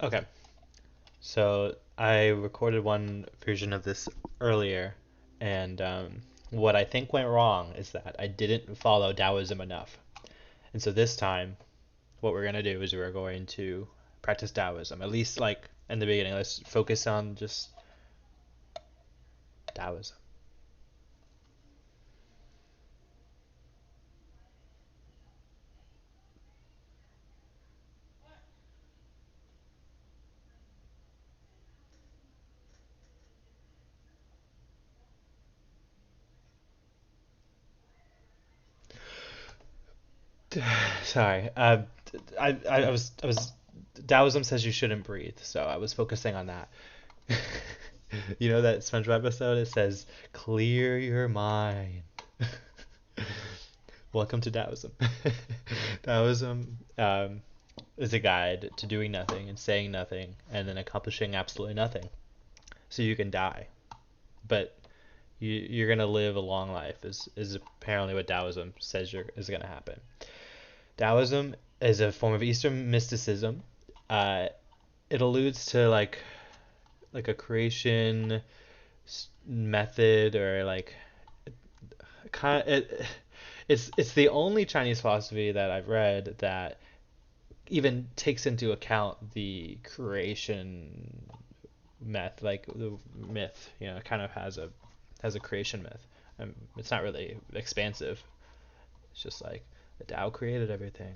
Okay, so I recorded one version of this earlier, and what I think went wrong is that I didn't follow Taoism enough. And so this time, what we're going to do is we're going to practice Taoism. At least, like, in the beginning, let's focus on just Taoism. Sorry. I was. Taoism says you shouldn't breathe, so I was focusing on that. You know that SpongeBob episode? It says, "Clear your mind." Welcome to Taoism. Taoism is a guide to doing nothing and saying nothing and then accomplishing absolutely nothing. So you can die, but you're gonna live a long life. Is apparently what Taoism says is gonna happen. Taoism is a form of Eastern mysticism. Uh, it alludes to like a creation method or like kind of, it's the only Chinese philosophy that I've read that even takes into account the creation myth, like the myth. It kind of has a creation myth. It's not really expansive. It's just like the Tao created everything.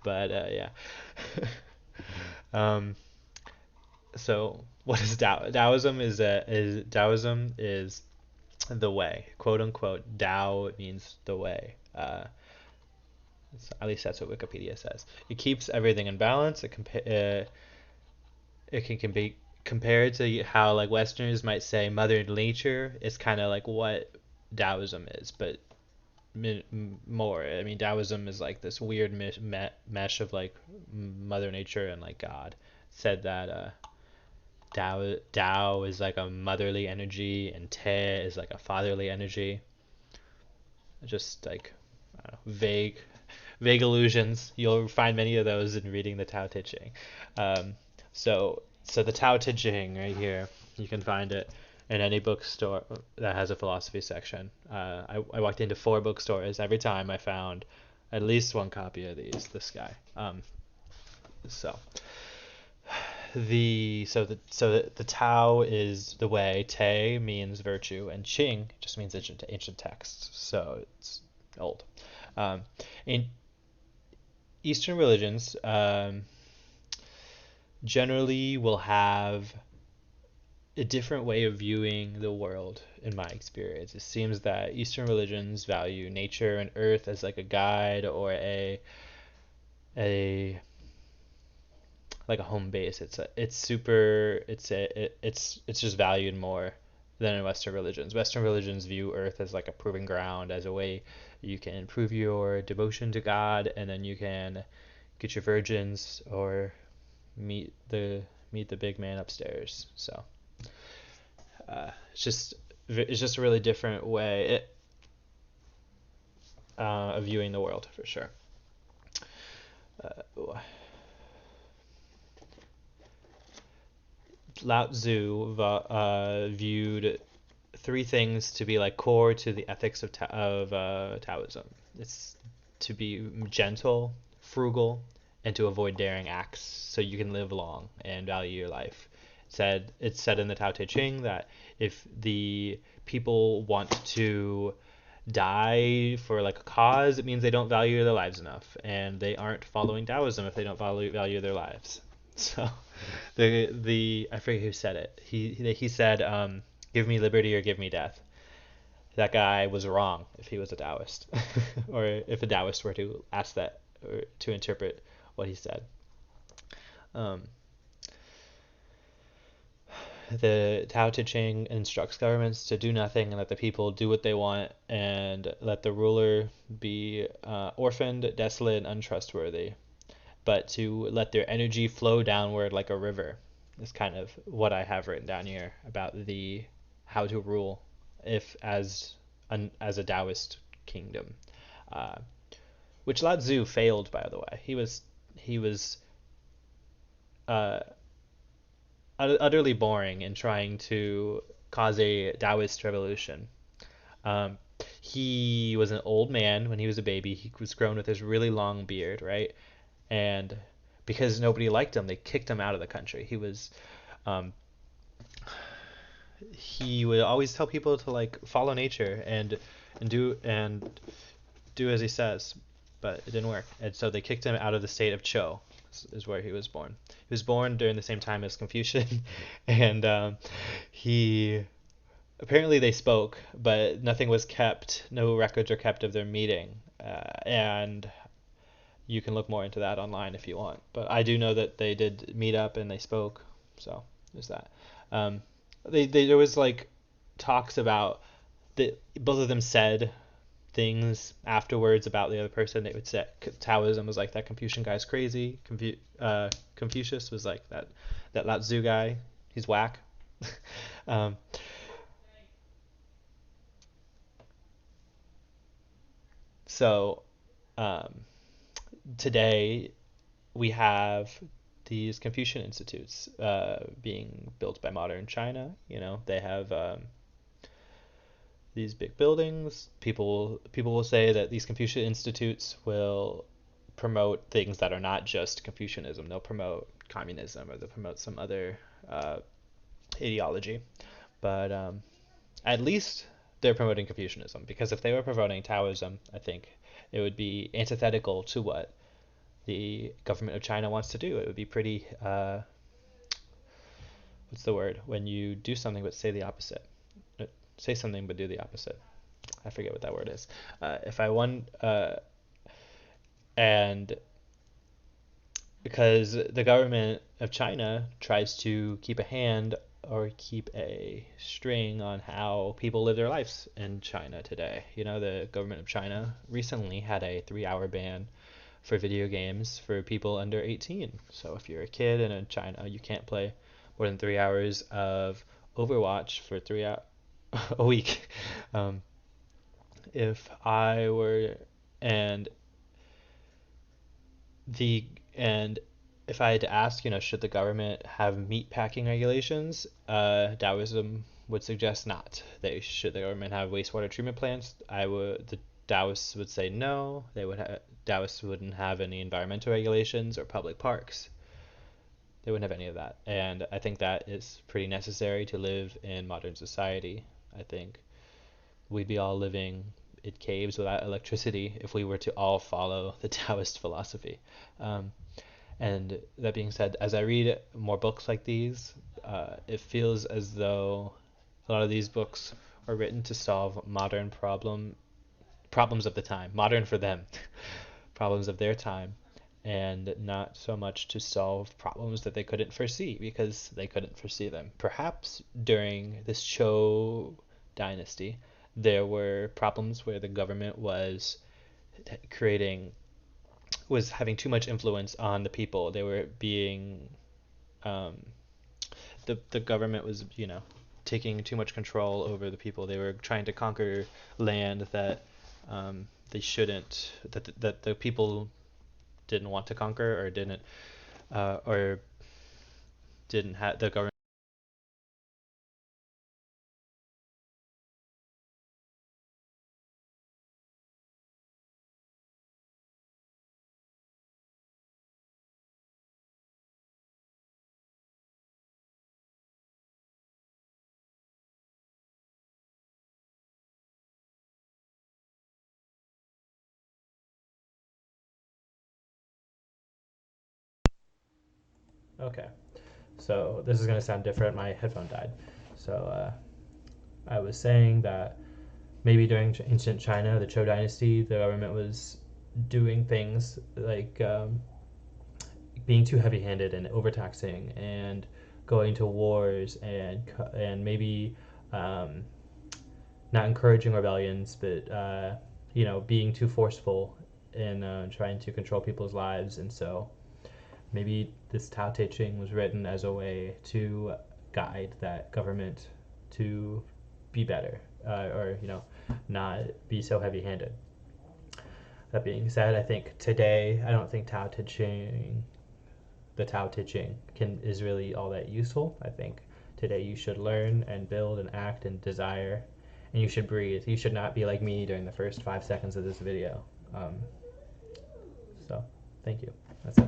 But yeah. um, so what is Tao? Taoism is the way, quote unquote. Tao means the way. At least that's what Wikipedia says. It keeps everything in balance. It can be compared to how like Westerners might say Mother Nature. It's kind of like what Taoism is, but more. I mean, Taoism is like this weird mesh of like Mother Nature and like God. Said that Tao is like a motherly energy and Te is like a fatherly energy. Just like I don't know, vague illusions. You'll find many of those in reading the Tao Te Ching. So the Tao Te Ching right here, you can find it in any bookstore that has a philosophy section. I walked into 4 bookstores. Every time I found at least one copy of this guy. So the Tao is the way. Te means virtue, and Ching just means ancient texts. So it's old. In Eastern religions, generally will have a different way of viewing the world in my experience. It seems that Eastern religions value nature and earth as like a guide or a like a home base. It's super it's just valued more than in Western religions. Western religions view earth as like a proving ground, as a way you can prove your devotion to God, and then you can get your virgins or meet the big man upstairs. So it's just a really different way of viewing the world for sure. Uh, Lao Tzu viewed 3 things to be like core to the ethics of Taoism. It's to be gentle, frugal, and to avoid daring acts so you can live long and value your life. It's said in the Tao Te Ching that if the people want to die for like a cause, it means they don't value their lives enough, and they aren't following Taoism if they don't value their lives. So the I forget who said it. He said, "Give me liberty or give me death." That guy was wrong if he was a Taoist, or if a Taoist were to ask that or to interpret what he said. Um, the Tao Te Ching instructs governments to do nothing and let the people do what they want, and let the ruler be orphaned, desolate, and untrustworthy, but to let their energy flow downward like a river. Is kind of what I have written down here about the how to rule if as a Taoist kingdom, uh, which Lao Tzu failed, by the way. He was uh, utterly boring in trying to cause a Taoist revolution. Um, he was an old man when he was a baby. He was grown with his really long beard, right? And because nobody liked him, they kicked him out of the country. Um, he would always tell people to like follow nature and do as he says, but it didn't work. And so they kicked him out of the state of Chou, is where he was born. He was born during the same time as Confucius, and he apparently they spoke, but nothing was kept. No records are kept of their meeting, and you can look more into that online if you want. But I do know that they did meet up and they spoke. So there's that. Um, there was like talks about that both of them said things afterwards about the other person. They would say Taoism was like that Confucian guy's crazy. Confucius was like that Lao Tzu guy. He's whack. um, so um, today we have these Confucian institutes being built by modern China. You know, they have these big buildings. People will say that these Confucian institutes will promote things that are not just Confucianism. They'll promote communism or they'll promote some other uh, ideology. But at least they're promoting Confucianism, because if they were promoting Taoism, I think it would be antithetical to what the government of China wants to do. It would be pretty, what's the word? When you do something but say the opposite. Say something but do the opposite. I forget what that word is. If I want, and because the government of China tries to keep a hand or keep a string on how people live their lives in China today. You know, the government of China recently had a 3-hour ban for video games for people under 18. So if you're a kid in China, you can't play more than 3 hours of Overwatch for a week. Um, if I were and the and if I had to ask, you know, should the government have meat packing regulations? Taoism would suggest not. Should the government have wastewater treatment plants? The Taoists would say no. Taoists wouldn't have any environmental regulations or public parks. They wouldn't have any of that. And I think that is pretty necessary to live in modern society. I think we'd be all living in caves without electricity if we were to all follow the Taoist philosophy. Um, and that being said, as I read more books like these, it feels as though a lot of these books are written to solve modern problems of the time, modern for them, problems of their time, and not so much to solve problems that they couldn't foresee because they couldn't foresee them. Perhaps during this Chou dynasty, there were problems where the government creating was having too much influence on the people. They were being um, the government was, you know, taking too much control over the people. They were trying to conquer land that they shouldn't, that the people didn't want to conquer or didn't have the government. Okay, so this is going to sound different. My headphone died. So I was saying that maybe during ancient China, the Chou dynasty, the government was doing things like being too heavy-handed and overtaxing and going to wars and maybe um, not encouraging rebellions, but you know, being too forceful in trying to control people's lives. And so maybe this Tao Te Ching was written as a way to guide that government to be better, or you know, not be so heavy-handed. That being said, I think today I don't think Tao Te Ching the Tao Te Ching is really all that useful. I think today you should learn and build and act and desire, and you should breathe. You should not be like me during the first 5 seconds of this video. So, thank you. That's it.